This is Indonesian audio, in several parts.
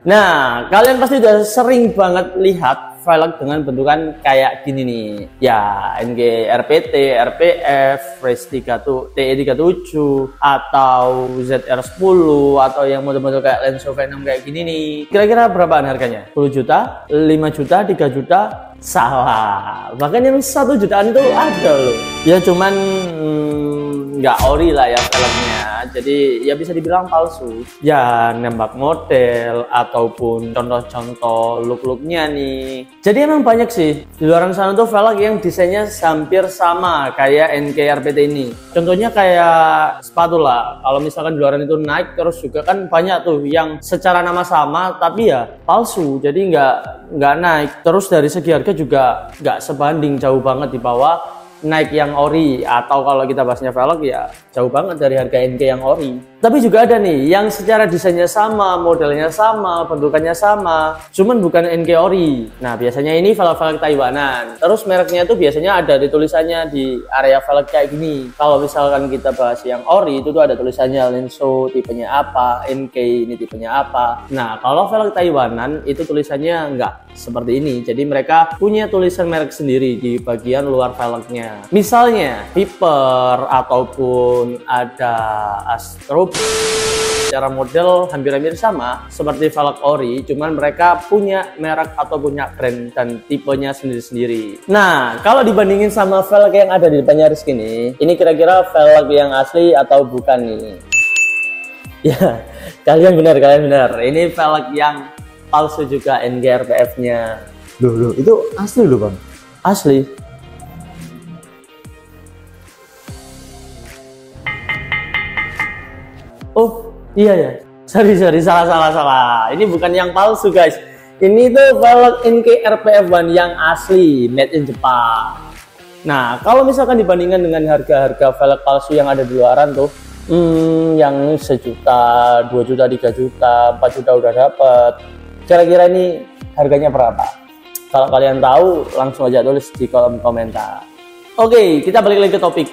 Nah, kalian pasti udah sering banget lihat velg dengan bentukan kayak gini nih. Ya, NG RPT, RPF, Race 3 TE37 atau ZR10 atau yang model-model kayak Lenso Venom kayak gini nih. Kira-kira berapaan harganya? 10 juta, 5 juta, 3 juta? Salah. Bahkan yang 1 jutaan itu ada loh. Ya cuman nggak ori lah ya filmnya, jadi ya bisa dibilang palsu ya, nembak model ataupun contoh-contoh look-looknya nih. Jadi emang banyak sih di luar sana tuh velg yang desainnya hampir sama kayak NK RPT ini. Contohnya kayak sepatu lah, kalau misalkan di luaran itu naik, terus juga kan banyak tuh yang secara nama sama tapi ya palsu, jadi nggak naik. Terus dari segi harga juga nggak sebanding, jauh banget di bawah Nike yang ori, atau kalau kita bahasnya velg ya jauh banget dari harga NK yang ori. Tapi juga ada nih yang secara desainnya sama, modelnya sama, bentukannya sama, cuman bukan NK ori. Nah biasanya ini velg-velg Taiwanan. Terus mereknya itu biasanya ada di tulisannya di area velg kayak gini. Kalau misalkan kita bahas yang ori itu tuh ada tulisannya Lenso tipenya apa, NK ini tipenya apa. Nah kalau velg Taiwanan itu tulisannya enggak seperti ini. Jadi mereka punya tulisan merek sendiri di bagian luar velgnya. Misalnya Viper ataupun ada Astro, secara model hampir-hampir sama seperti velg ori, cuman mereka punya merek atau punya brand dan tipenya sendiri-sendiri. Nah, kalau dibandingin sama velg yang ada di depannya Rizky ini kira-kira velg yang asli atau bukan nih? Ya, kalian benar. Ini velg yang palsu juga, NG RPF-nya. Loh, itu asli loh bang? Asli. Oh iya ya, sorry salah. Ini bukan yang palsu guys. Ini tuh velg NK RPF1 yang asli, made in Jepang. Nah kalau misalkan dibandingkan dengan harga-harga velg palsu yang ada di luaran tuh, yang 1 juta, 2 juta, 3 juta, 4 juta udah dapet. Kira-kira ini harganya berapa? Kalau kalian tahu langsung aja tulis di kolom komentar. Oke, kita balik lagi ke topik.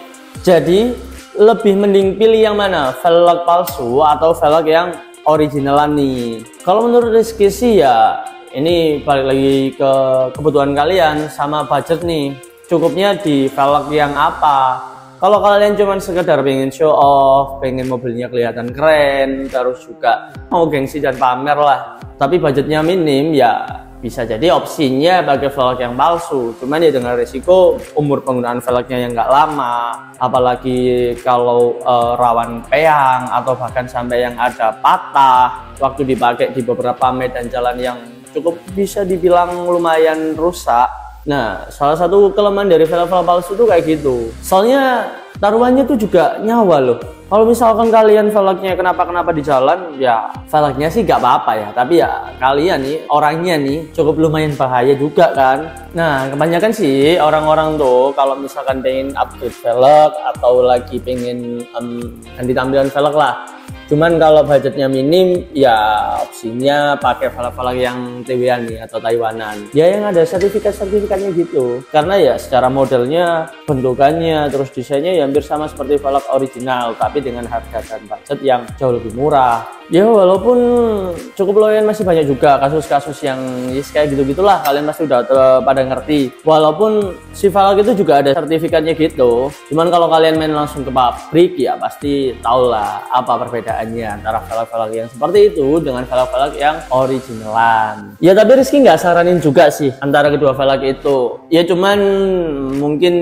Jadi lebih mending pilih yang mana? Velg palsu atau velg yang originalan nih? Kalau menurut Rizky sih ya ini balik lagi ke kebutuhan kalian sama budget nih. Cukupnya di velg yang apa? Kalau kalian cuma sekedar pengen show off, pengen mobilnya kelihatan keren, terus juga mau gengsi dan pamer lah, tapi budgetnya minim, ya bisa jadi opsinya pakai velg yang palsu. Cuman ya dengan resiko umur penggunaan velgnya yang nggak lama, apalagi kalau rawan peang atau bahkan sampai yang ada patah waktu dipakai di beberapa medan jalan yang cukup bisa dibilang lumayan rusak. Nah, salah satu kelemahan dari velg-velg palsu tuh kayak gitu. Soalnya taruhannya tuh juga nyawa loh. Kalau misalkan kalian velgnya kenapa-kenapa di jalan, ya velgnya sih gak apa-apa ya. Tapi ya kalian nih, orangnya nih cukup lumayan bahaya juga kan. Nah, kebanyakan sih orang-orang tuh kalau misalkan pengen update velg atau lagi pengen ganti tampilan velg lah. Cuman kalau budgetnya minim, ya opsinya pakai velg-velg yang TW-an nih atau Taiwanan. Ya yang ada sertifikatnya gitu. Karena ya secara modelnya, bentukannya, terus desainnya ya hampir sama seperti velg original, tapi dengan harga dan budget yang jauh lebih murah. Ya walaupun cukup lumayan masih banyak juga kasus-kasus yang kayak gitu-gitulah, kalian pasti udah pada ngerti. Walaupun si velg itu juga ada sertifikatnya gitu. Cuman kalau kalian main langsung ke pabrik ya pasti tau lah apa perbedaannya antara velg-velg yang seperti itu dengan velg-velg yang originalan. Ya tapi Rizky nggak saranin juga sih antara kedua velg itu. Ya cuman mungkin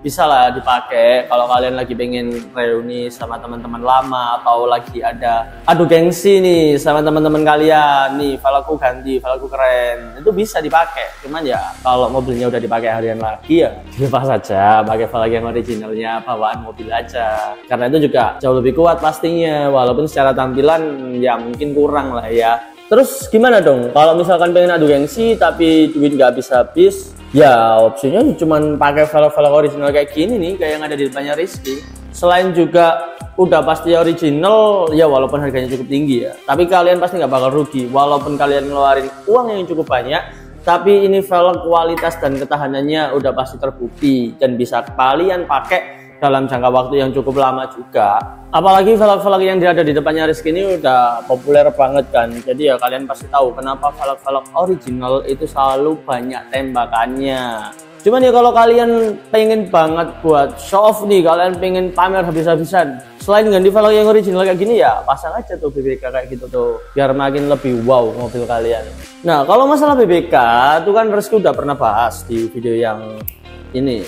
bisa lah dipakai kalau kalian lagi pengen reuni sama teman-teman lama atau lagi ada adu gengsi nih sama teman-teman kalian nih, velgku ganti, velgku keren, itu bisa dipakai. Cuman ya kalau mobilnya udah dipakai harian lagi ya lepas saja pakai velg yang originalnya bawaan mobil aja, karena itu juga jauh lebih kuat pastinya, walaupun secara tampilan ya mungkin kurang lah ya. Terus gimana dong kalau misalkan pengen adu gengsi tapi duit nggak habis-habis? Ya opsinya cuma pakai velg-velg original kayak gini nih, kayak yang ada di depannya Rizky. Selain juga udah pasti original ya, walaupun harganya cukup tinggi ya, tapi kalian pasti nggak bakal rugi walaupun kalian ngeluarin uang yang cukup banyak. Tapi ini velg kualitas dan ketahanannya udah pasti terbukti dan bisa kalian pakai dalam jangka waktu yang cukup lama juga. Apalagi velg-velg yang ada di depannya Rizky ini udah populer banget kan. Jadi ya kalian pasti tahu kenapa velg-velg original itu selalu banyak tembakannya. Cuman ya kalau kalian pengen banget buat show off nih, kalian pengen pamer habis-habisan, selain ganti velg yang original kayak gini ya pasang aja tuh BBK kayak gitu tuh, biar makin lebih wow mobil kalian. Nah kalau masalah BBK itu kan Rizky udah pernah bahas di video yang ini.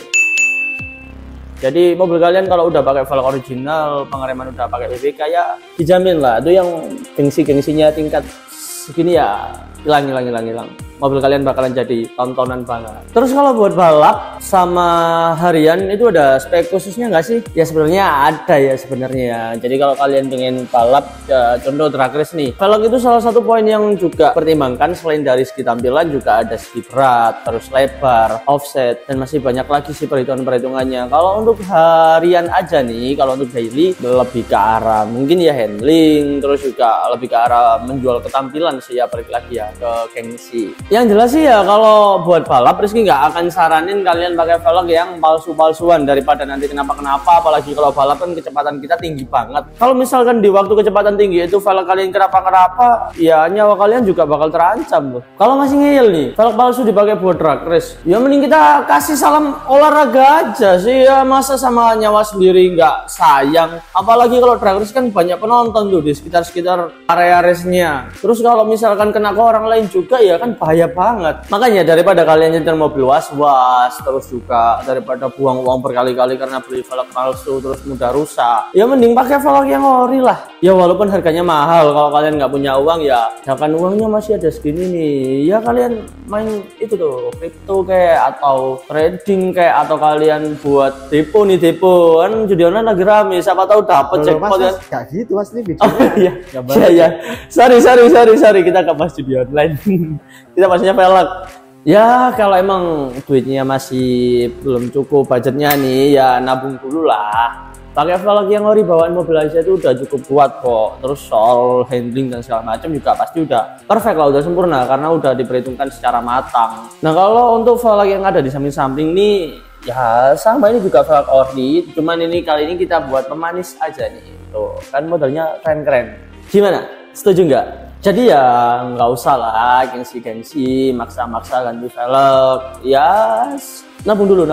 Jadi mobil kalian kalau udah pakai velg original, pengereman udah pakai BBK ya dijamin lah itu yang gengsinya tingkat segini ya hilang. Mobil kalian bakalan jadi tontonan banget. Terus kalau buat balap sama harian itu ada spek khususnya nggak sih? Ya sebenarnya ada ya sebenarnya ya. Jadi kalau kalian pengen balap, ya, contoh drag race nih, velg itu salah satu poin yang juga pertimbangkan. Selain dari segi tampilan juga ada segi berat, terus lebar, offset, dan masih banyak lagi sih perhitungannya. Kalau untuk harian aja nih, kalau untuk daily lebih ke arah mungkin ya handling, terus juga lebih ke arah menjual ketampilan sih ya, balik lagi ya ke gengsi. Yang jelas sih ya kalau buat balap Rizky nggak akan saranin kalian pakai velg yang palsu-palsuan daripada nanti kenapa-kenapa, apalagi kalau balap kan kecepatan kita tinggi banget. Kalau misalkan di waktu kecepatan tinggi itu velg kalian kenapa-kenapa, ya nyawa kalian juga bakal terancam loh. Kalau masih ngeyel nih, velg palsu dipakai buat drag race, ya mending kita kasih salam olahraga aja sih ya, masa sama nyawa sendiri nggak sayang. Apalagi kalau drag race kan banyak penonton tuh di sekitar area race-nya. Terus kalau misalkan kena ke orang lain juga ya kan bahaya banget. Makanya daripada kalian nyetir mobil was-was, terus juga daripada buang uang berkali-kali karena beli velg palsu terus mudah rusak, ya mending pakai velg yang ori lah. Ya walaupun harganya mahal, kalau kalian nggak punya uang ya jangan, uangnya masih ada segini nih, ya kalian main itu tuh crypto kayak, atau trading kayak, atau kalian buat depo nih, depo kan judi online lagi rame, siapa tahu dapat jackpot kan. Kayak gitu mas ini videonya. Oh iya. Sorry kita nggak bahas judi online. Kita maksudnya velg. Ya kalau emang duitnya masih belum cukup budgetnya nih, ya nabung dulu lah. Pakai velg yang ori bawaan mobil aja itu udah cukup kuat kok. Terus soal handling dan segala macam juga pasti udah perfect lah, udah sempurna karena udah diperhitungkan secara matang. Nah kalau untuk velg yang ada di samping-samping nih, ya sama, ini juga velg ori, cuman ini kali ini kita buat pemanis aja nih. Tuh kan modelnya keren-keren. Gimana? Setuju nggak? Jadi ya nggak usah lah gengsi-gengsi, maksa-maksa ganti velg. Ya nabung dulu.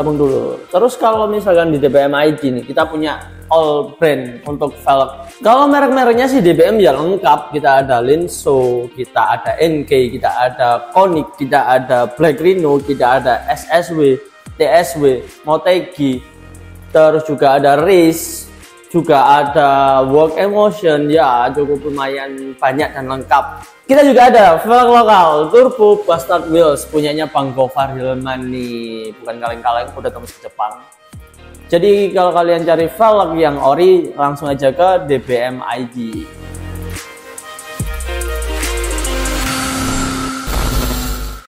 Terus kalau misalkan di DBM ID nih, kita punya all brand untuk velg. Kalau merek-mereknya sih DBM ya lengkap. Kita ada Lenso, kita ada NK, kita ada Konik, kita ada Black Rhino, kita ada SSW, TSW, Motegi, terus juga ada Race, juga ada Work Emotion, ya cukup lumayan banyak dan lengkap. Kita juga ada velg lokal Turbo Bastard Wheels punyanya Bang Gofar Hilman nih, bukan kaleng-kaleng, udah tembus ke Jepang. Jadi kalau kalian cari velg yang ori langsung aja ke DBM ID.